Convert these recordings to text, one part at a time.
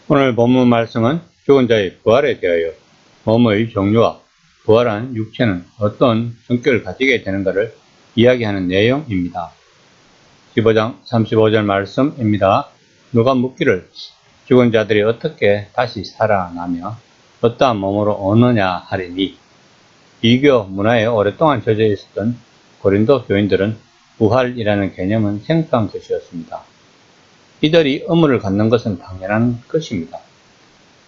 오늘 본문 말씀은 죽은 자의 부활에 대하여 몸의 종류와 부활한 육체는 어떤 성격을 가지게 되는가를 이야기하는 내용입니다. 15장 35절 말씀입니다. 누가 묻기를 죽은 자들이 어떻게 다시 살아나며 어떠한 몸으로 오느냐 하리니, 이교 문화에 오랫동안 젖어 있었던 고린도 교인들은 부활이라는 개념은 생소한 것이었습니다. 이들이 의문을 갖는 것은 당연한 것입니다.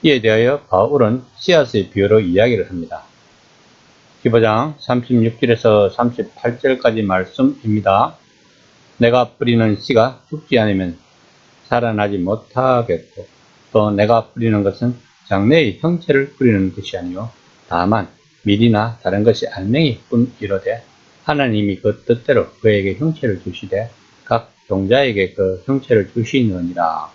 이에 대하여 바울은 씨앗의 비유로 이야기를 합니다. 15장 36절에서 38절까지 말씀입니다. 내가 뿌리는 씨가 죽지 않으면 살아나지 못하겠고, 또 내가 뿌리는 것은 장래의 형체를 뿌리는 것이 아니요 다만 밀이나 다른 것이 알맹이 뿐이로되, 하나님이 그 뜻대로 그에게 형체를 주시되 각 종자에게 그 형체를 주시느니라.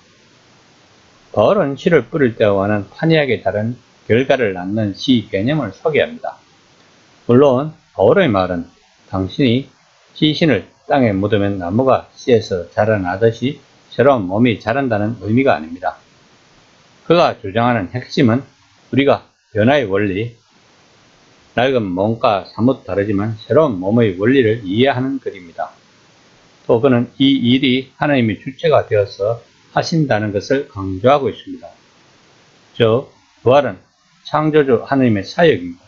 바울은 씨를 뿌릴 때와는 판이하게 다른 결과를 낳는 씨 개념을 소개합니다. 물론 바울의 말은 당신이 씨신을 땅에 묻으면 나무가 씨에서 자라나듯이 새로운 몸이 자란다는 의미가 아닙니다. 그가 주장하는 핵심은 우리가 변화의 원리, 낡은 몸과 사뭇 다르지만 새로운 몸의 원리를 이해하는 글입니다. 또 그는 이 일이 하나님의 주체가 되어서 하신다는 것을 강조하고 있습니다. 즉, 부활은 창조주 하나님의 사역입니다.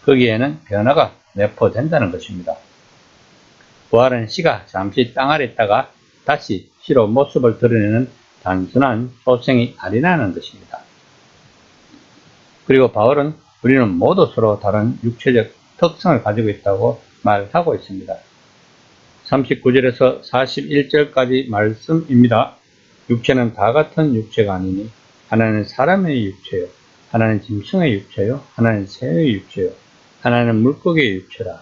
거기에는 변화가 내포된다는 것입니다. 부활은 씨가 잠시 땅 아래 있다가 다시 씨로 모습을 드러내는 단순한 소생이 아니라는 것입니다. 그리고 바울은 우리는 모두 서로 다른 육체적 특성을 가지고 있다고 말하고 있습니다. 39절에서 41절까지 말씀입니다. 육체는 다 같은 육체가 아니니 하나는 사람의 육체요, 하나는 짐승의 육체요, 하나는 새의 육체요, 하나는 물고기의 육체라.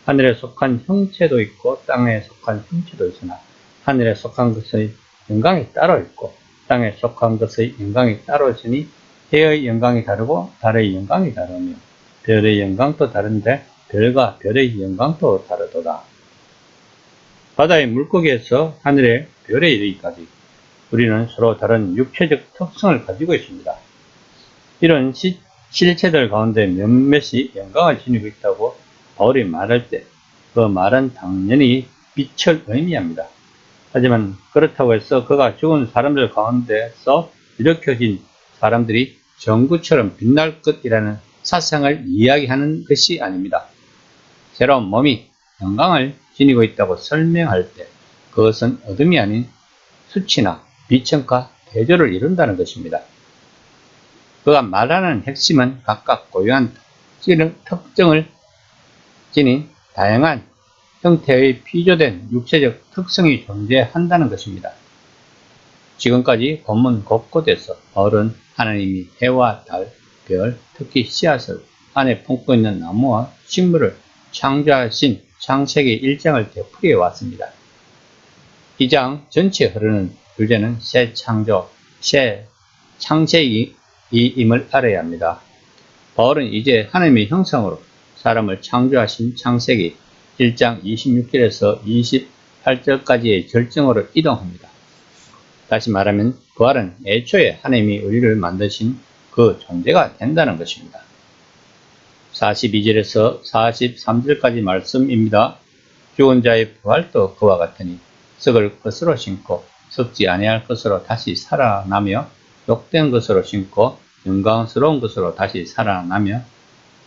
하늘에 속한 형체도 있고 땅에 속한 형체도 있으나 하늘에 속한 것의 영광이 따로 있고 땅에 속한 것의 영광이 따로 있으니, 해의 영광이 다르고 달의 영광이 다르며 별의 영광도 다른데 별과 별의 영광도 다르도다. 바다의 물고기에서 하늘의 별에 이르기까지 우리는 서로 다른 육체적 특성을 가지고 있습니다. 이런 실체들 가운데 몇몇이 영광을 지니고 있다고 바울이 말할 때 그 말은 당연히 빛을 의미합니다. 하지만 그렇다고 해서 그가 죽은 사람들 가운데서 일으켜진 사람들이 전구처럼 빛날 것이라는 사상을 이야기하는 것이 아닙니다. 새로운 몸이 영광을 지니고 있다고 설명할 때 그것은 어둠이 아닌 수치나 비천과 대조를 이룬다는 것입니다. 그가 말하는 핵심은 각각 고유한 특정을 지닌 다양한 형태의 피조된 육체적 특성이 존재한다는 것입니다. 지금까지 본문 곳곳에서 바울은 하나님이 해와 달, 별, 특히 씨앗을 안에 품고 있는 나무와 식물을 창조하신 창세기 1장을 되풀이해 왔습니다. 이 장 전체에 흐르는 주제는 새 창조, 새 창세기임을 알아야 합니다. 바울은 이제 하나님의 형상으로 사람을 창조하신 창세기 1장 26절에서 28절까지의 결정으로 이동합니다. 다시 말하면 부활은 애초에 하나님이 우리를 만드신 그 존재가 된다는 것입니다. 42절에서 43절까지 말씀입니다. 죽은 자의 부활도 그와 같으니 썩을 것으로 신고 썩지 아니할 것으로 다시 살아나며, 욕된 것으로 신고 영광스러운 것으로 다시 살아나며,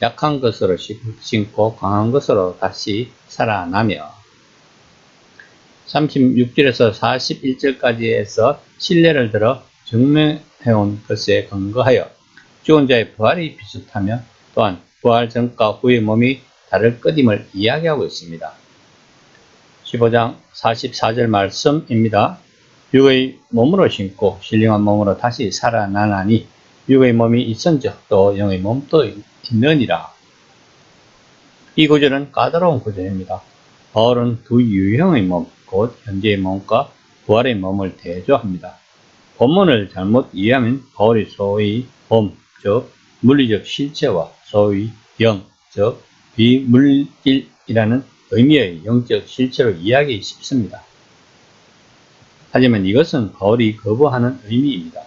약한 것으로 신고 강한 것으로 다시 살아나며. 36절에서 41절까지에서 신뢰를 들어 증명해온 것에 근거하여 죽은 자의 부활이 비슷하며 또한 부활 전과 후의 몸이 다를 것임을 이야기하고 있습니다. 15장 44절 말씀입니다. 육의 몸으로 신고 신령한 몸으로 다시 살아나나니 육의 몸이 있은즉 또 영의 몸도 있느니라. 이 구절은 까다로운 구절입니다. 바울은 두 유형의 몸, 곧 현재의 몸과 부활의 몸을 대조합니다. 본문을 잘못 이해하면 바울이 소위 몸, 즉 물리적 실체와 소위 영, 즉 비물질이라는 의미의 영적 실체로 이해하기 쉽습니다. 하지만 이것은 바울이 거부하는 의미입니다.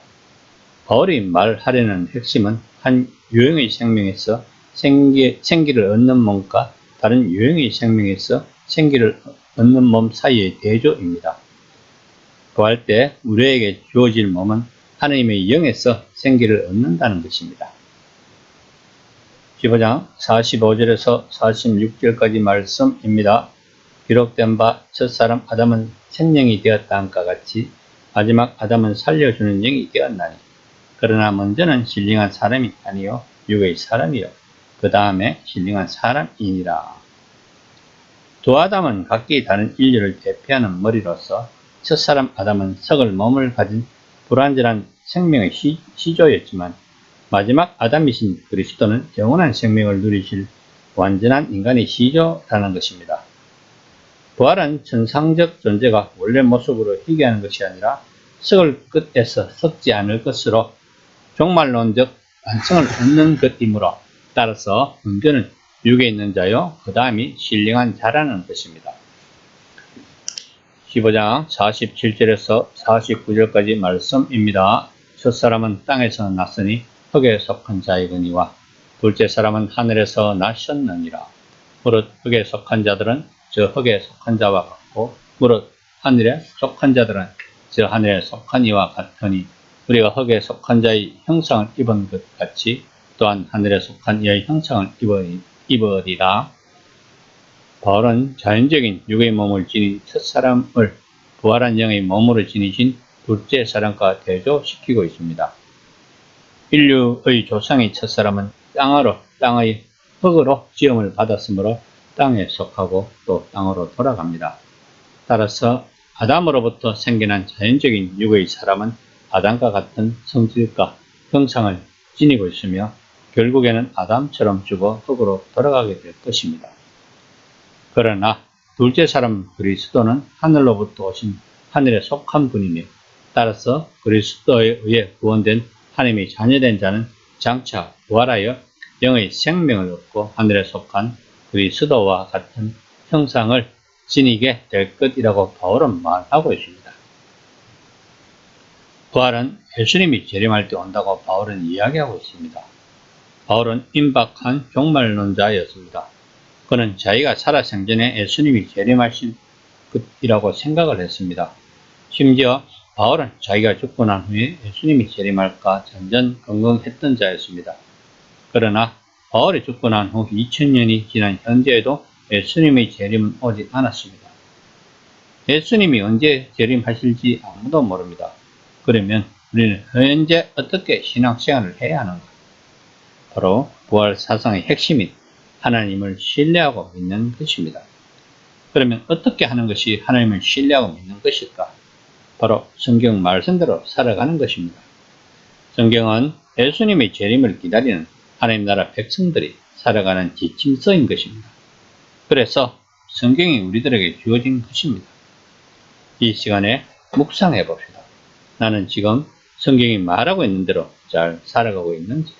바울이 말하려는 핵심은 한 유형의 생명에서 생기를 얻는 몸과 다른 유형의 생명에서 생기를 얻는 몸 사이의 대조입니다. 구할 때 우리에게 주어질 몸은 하나님의 영에서 생기를 얻는다는 것입니다. 15장 45절에서 46절까지 말씀입니다. 기록된 바 첫사람 아담은 생명이 되었다 함과 같이 마지막 아담은 살려주는 영이 되었나니 그러나 먼저는 신령한 사람이 아니요 육의 사람이요 그 다음에 신령한 사람이니라. 두 아담은 각기 다른 인류를 대표하는 머리로서 첫사람 아담은 썩을 몸을 가진 불완전한 생명의 시조였지만 마지막 아담이신 그리스도는 영원한 생명을 누리실 완전한 인간의 시조라는 것입니다. 부활은 천상적 존재가 원래 모습으로 희귀하는 것이 아니라 썩을 끝에서 썩지 않을 것으로 종말론적 완성을 얻는 것이므로 따라서 문제는 육에 있는 자요 그 다음이 신령한 자라는 것입니다. 15장 47절에서 49절까지 말씀입니다. 첫사람은 땅에서 났으니 흙에 속한 자이거니와 둘째 사람은 하늘에서 나셨느니라. 무릇 흙에 속한 자들은 저 흙에 속한 자와 같고 무릇 하늘에 속한 자들은 저 하늘에 속한 이와 같으니 우리가 흙에 속한 자의 형상을 입은 것 같이 또한 하늘에 속한 이의 형상을 입으리라. 바울은 자연적인 육의 몸을 지닌 첫사람을 부활한 영의 몸으로 지니신 둘째 사람과 대조시키고 있습니다. 인류의 조상의 첫사람은 땅의 흙으로 지음을 받았으므로 땅에 속하고 또 땅으로 돌아갑니다. 따라서 아담으로부터 생겨난 자연적인 육의 사람은 아담과 같은 성질과 형상을 지니고 있으며 결국에는 아담처럼 죽어 흙으로 돌아가게 될 것입니다. 그러나 둘째 사람 그리스도는 하늘로부터 오신 하늘에 속한 분이며 따라서 그리스도에 의해 구원된 하나님의 자녀된 자는 장차 부활하여 영의 생명을 얻고 하늘에 속한 그리스도와 같은 형상을 지니게 될 것이라고 바울은 말하고 있습니다. 부활은 예수님이 재림할 때 온다고 바울은 이야기하고 있습니다. 바울은 임박한 종말론자였습니다. 그는 자기가 살아생전에 예수님이 재림하실 것이라고 생각을 했습니다. 심지어 바울은 자기가 죽고 난 후에 예수님이 재림할까 전전긍긍했던 자였습니다. 그러나 바울이 죽고 난 후 2000년이 지난 현재에도 예수님의 재림은 오지 않았습니다. 예수님이 언제 재림하실지 아무도 모릅니다. 그러면 우리는 현재 어떻게 신앙생활을 해야 하는가? 바로 부활 사상의 핵심인 하나님을 신뢰하고 믿는 것입니다. 그러면 어떻게 하는 것이 하나님을 신뢰하고 믿는 것일까? 바로 성경 말씀대로 살아가는 것입니다. 성경은 예수님의 재림을 기다리는 하나님 나라 백성들이 살아가는 지침서인 것입니다. 그래서 성경이 우리들에게 주어진 것입니다. 이 시간에 묵상해 봅시다. 나는 지금 성경이 말하고 있는 대로 잘 살아가고 있는지,